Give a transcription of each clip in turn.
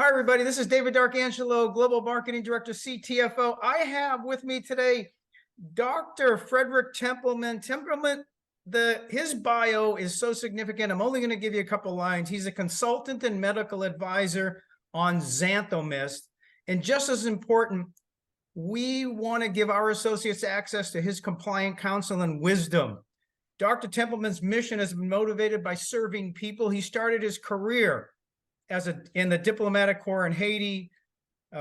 Hi, everybody. This is David D'Arcangelo, Global Marketing Director, CTFO. I have with me today Dr. Frederick Templeman. Templeman, his bio is so significant. I'm only going to give you a couple lines. He's a consultant and medical advisor on XanthoMyst. And just as important, we want to give our associates access to his compliant counsel and wisdom. Dr. Templeman's mission has been motivated by serving people. He started his career in the diplomatic corps in Haiti,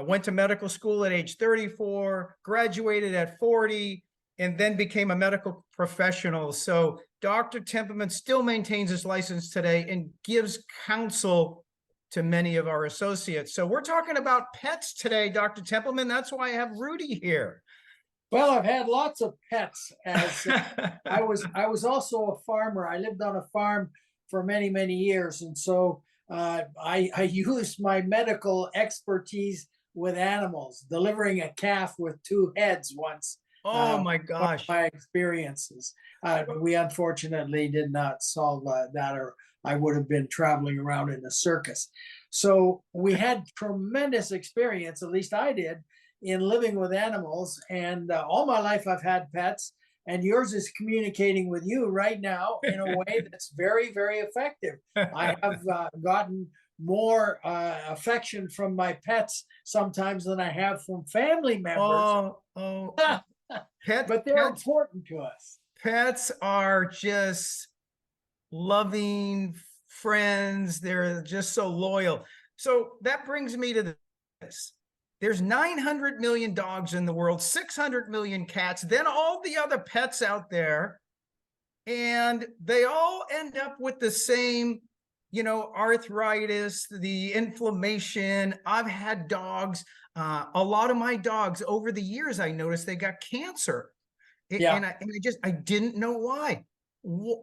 went to medical school at age 34, graduated at 40, and then became a medical professional. So Dr. Templeman still maintains his license today and gives counsel to many of our associates. So we're talking about pets today, Dr. Templeman. That's why I have Rudy here. Well, I've had lots of pets. As I was also a farmer. I lived on a farm for many, many years, and so I used my medical expertise with animals, delivering a calf with two heads once. Oh my gosh! My experiences. We unfortunately did not solve that, or I would have been traveling around in a circus. So we had tremendous experience, at least I did, in living with animals. And all my life I've had pets, and yours is communicating with you right now in a way that's very, very effective. I have gotten more affection from my pets sometimes than I have from family members. But they're important to us. Pets are just loving friends. They're just so loyal. So that brings me to this. There's 900 million dogs in the world, 600 million cats, then all the other pets out there, and they all end up with the same, arthritis, the inflammation. I've had dogs. A lot of my dogs over the years, I noticed they got cancer. And I didn't know why.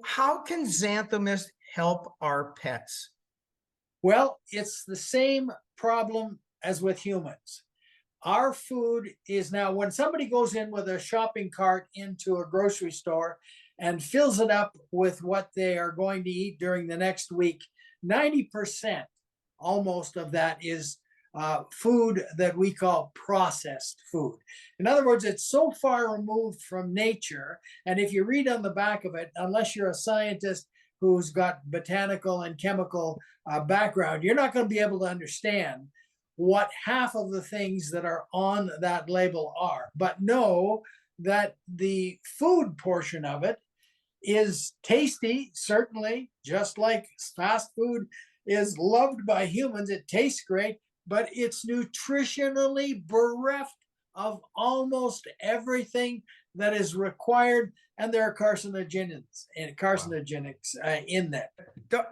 How can XanthoMyst help our pets? Well, it's the same problem as with humans. Our food is now, when somebody goes in with a shopping cart into a grocery store and fills it up with what they are going to eat during the next week, 90% almost of that is food that we call processed food. In other words, it's so far removed from nature. And if you read on the back of it, unless you're a scientist who's got botanical and chemical background, you're not going to be able to understand what half of the things that are on that label are. But know that the food portion of it is tasty, certainly, just like fast food is loved by humans. It tastes great, but it's nutritionally bereft of almost everything that is required, and there are carcinogens and carcinogenics in that.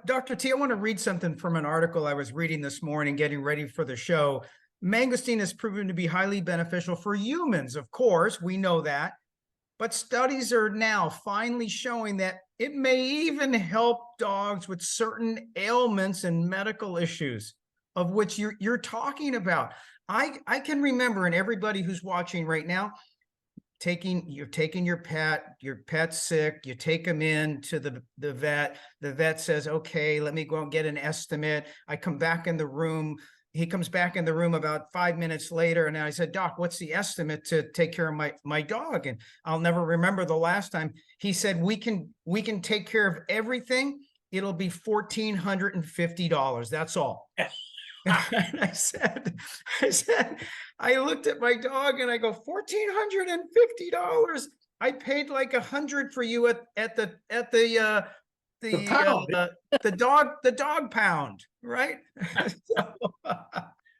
Dr. T, I want to read something from an article I was reading this morning, getting ready for the show. Mangosteen has proven to be highly beneficial for humans, of course, we know that, but studies are now finally showing that it may even help dogs with certain ailments and medical issues, of which you're talking about. I can remember, and everybody who's watching right now, you're taking your pet's sick, you take him in to the vet says, okay, let me go and get an estimate. I come back in the room. He comes back in the room about 5 minutes later, and I said, Doc, what's the estimate to take care of my dog? And I'll never remember the last time. He said, we can take care of everything. It'll be $1,450. That's all. And I looked at my dog and I go, $1,450. I paid like $100 for you at the dog pound, right?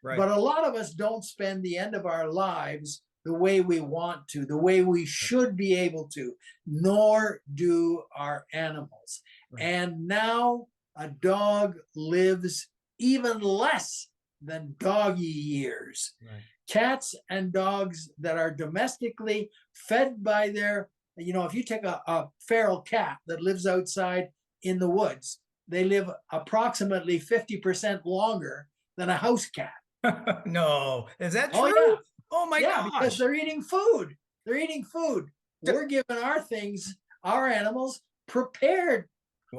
Right. But a lot of us don't spend the end of our lives the way we want to, the way we should be able to, nor do our animals. Right. And now a dog lives even less than doggy years. Right. Cats and dogs that are domestically fed by their, if you take a feral cat that lives outside in the woods, they live approximately 50% longer than a house cat. No, is that true? Oh, yeah. Oh my gosh. Because they're eating food. They're eating food. We're giving our animals prepared,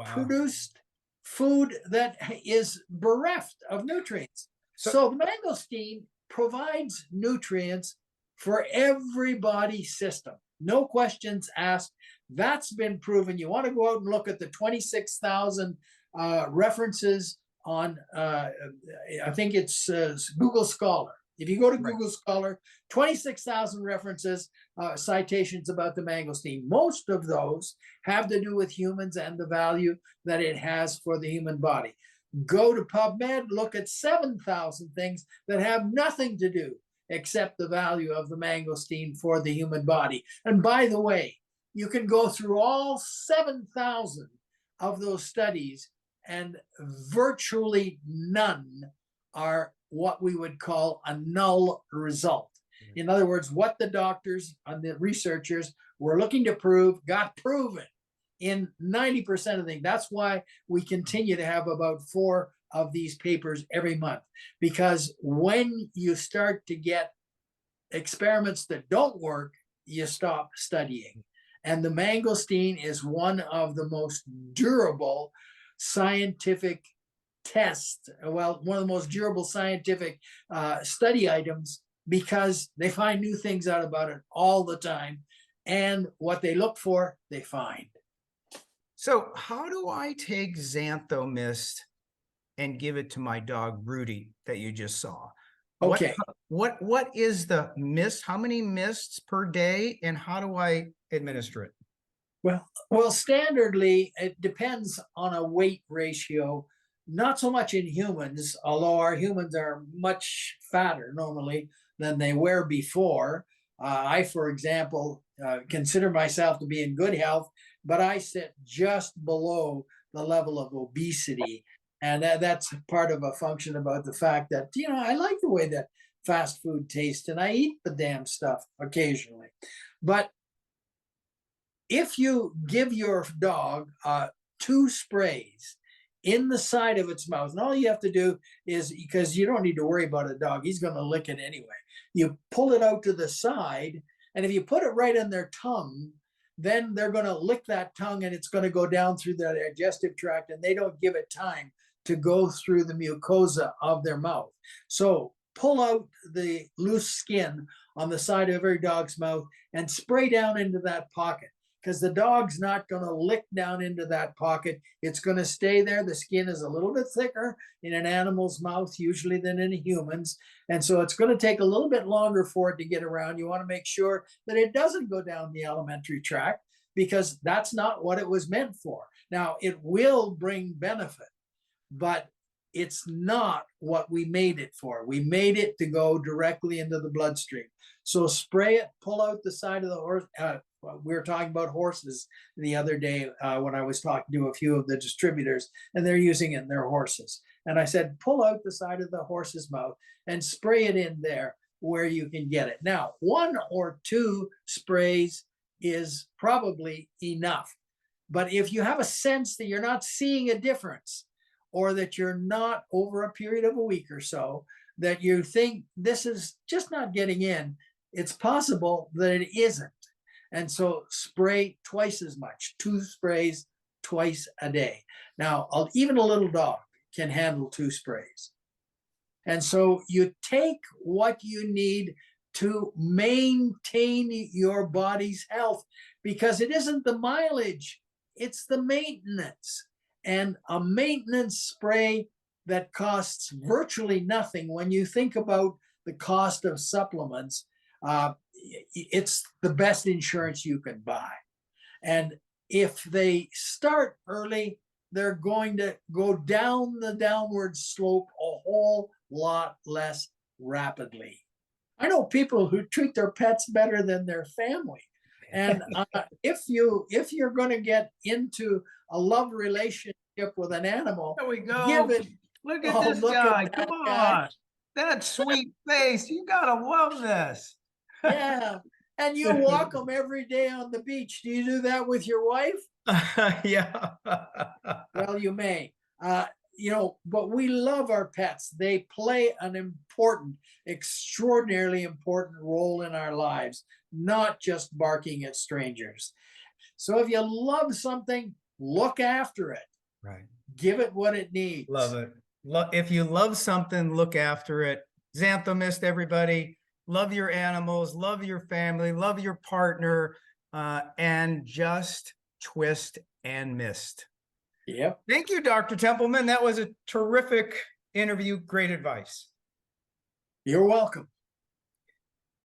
produced food that is bereft of nutrients. So the mangosteen provides nutrients for every body system. No questions asked. That's been proven. You want to go out and look at the 26,000 references on, I think it's Google Scholar. If you go to Google Scholar, 26,000 references, citations about the mangosteen. Most of those have to do with humans and the value that it has for the human body. Go to PubMed, look at 7,000 things that have nothing to do except the value of the mangosteen for the human body. And by the way, you can go through all 7,000 of those studies, and virtually none are what we would call a null result. In other words, what the doctors and the researchers were looking to prove got proven in 90% of things. That's why we continue to have about 4 of these papers every month, because when you start to get experiments that don't work, you stop studying. And the mangosteen is one of the most durable scientific tests, well, one of the most durable scientific study items, because they find new things out about it all the time. And what they look for, they find. So how do I take XanthoMyst and give it to my dog Rudy that you just saw? Okay. What is the mist? How many mists per day, and how do I administer it? Well, standardly, it depends on a weight ratio, not so much in humans, although our humans are much fatter normally than they were before. I, for example, consider myself to be in good health, but I sit just below the level of obesity. And that's part of a function about the fact that, you know, I like the way that fast food tastes and I eat the damn stuff occasionally. But if you give your dog 2 sprays in the side of its mouth, and all you have to do is, because you don't need to worry about a dog, he's going to lick it anyway. You pull it out to the side, and if you put it right on their tongue, then they're going to lick that tongue and it's going to go down through their digestive tract, and they don't give it time to go through the mucosa of their mouth. So pull out the loose skin on the side of every dog's mouth and spray down into that pocket, because the dog's not going to lick down into that pocket. It's going to stay there. The skin is a little bit thicker in an animal's mouth usually than in a human's. And so it's going to take a little bit longer for it to get around. You want to make sure that it doesn't go down the alimentary tract, because that's not what it was meant for. Now, it will bring benefit, but it's not what we made it for. We made it to go directly into the bloodstream. So spray it, pull out the side of the horse. We were talking about horses the other day when I was talking to a few of the distributors, and they're using it in their horses. And I said, pull out the side of the horse's mouth and spray it in there where you can get it. Now, 1 or 2 sprays is probably enough. But if you have a sense that you're not seeing a difference, or that you're not, over a period of a week or so, that you think this is just not getting in, it's possible that it isn't. And so spray twice as much, 2 sprays twice a day. Now, even a little dog can handle 2 sprays. And so you take what you need to maintain your body's health, because it isn't the mileage, it's the maintenance. And a maintenance spray that costs virtually nothing, when you think about the cost of supplements, it's the best insurance you can buy. And if they start early, they're going to go down the downward slope a whole lot less rapidly. I know people who treat their pets better than their family. And if you're going to get into a love relationship with an animal, There we go. give it. Look at Oh, this look at guy. that Come guy. on. That sweet face. You gotta love this. Yeah. And you walk them every day on the beach. Do you do that with your wife? Yeah. Well, you may. You know, but we love our pets. They play an important, extraordinarily important role in our lives, not just barking at strangers. So if you love something, look after it. Right. Give it what it needs. Love it. If you love something, look after it. XanthoMyst, everybody. Love your animals, love your family, love your partner, and just twist and mist. Yep. Thank you, Dr. Templeman. That was a terrific interview. Great advice. You're welcome.